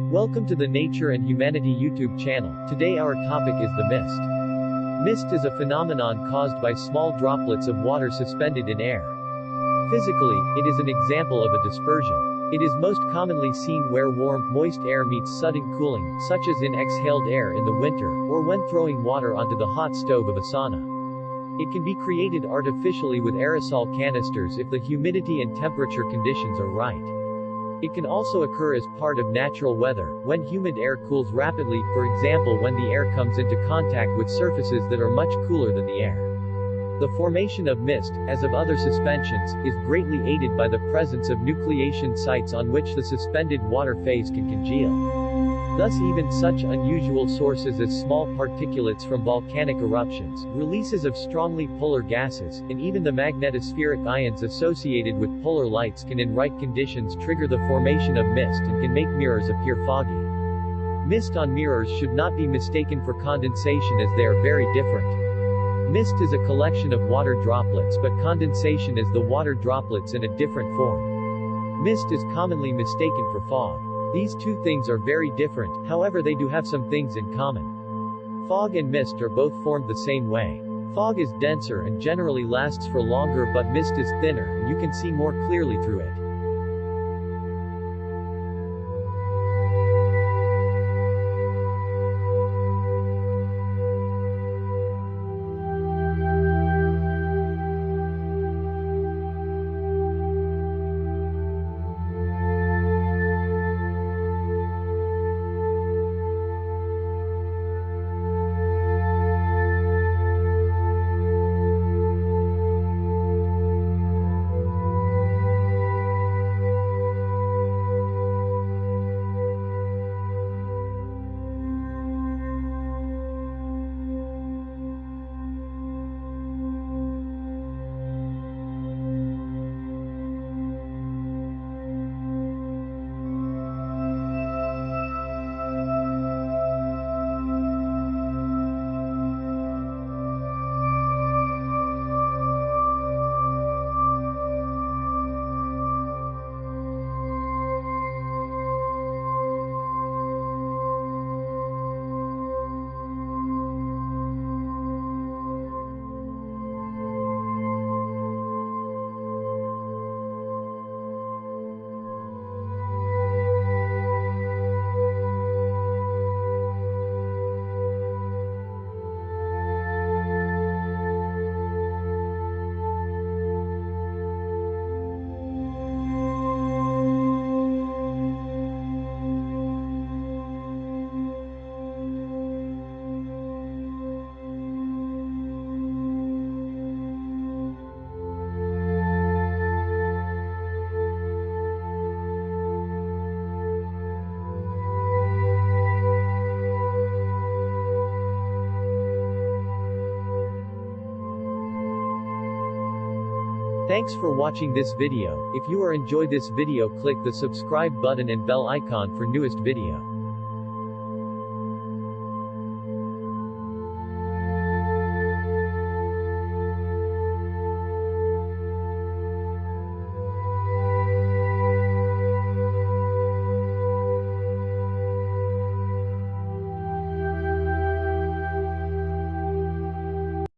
Welcome to the Nature and Humanity YouTube channel. Today our topic is the mist. Mist is a phenomenon caused by small droplets of water suspended in air. Physically, it is an example of a dispersion. It is most commonly seen where warm, moist air meets sudden cooling, such as in exhaled air in the winter, or when throwing water onto the hot stove of a sauna. It can be created artificially with aerosol canisters if the humidity and temperature conditions are right. It can also occur as part of natural weather, when humid air cools rapidly, for example when the air comes into contact with surfaces that are much cooler than the air. The formation of mist, as of other suspensions, is greatly aided by the presence of nucleation sites on which the suspended water phase can congeal. Thus even such unusual sources as small particulates from volcanic eruptions, releases of strongly polar gases, and even the magnetospheric ions associated with polar lights can in right conditions trigger the formation of mist and can make mirrors appear foggy. Mist on mirrors should not be mistaken for condensation as they are very different. Mist is a collection of water droplets, but condensation is the water droplets in a different form. Mist is commonly mistaken for fog. These two things are very different, however they do have some things in common. Fog and mist are both formed the same way. Fog is denser and generally lasts for longer, but mist is thinner, and you can see more clearly through it. Thanks for watching this video. If you are enjoyed this video, click the subscribe button and bell icon for newest video.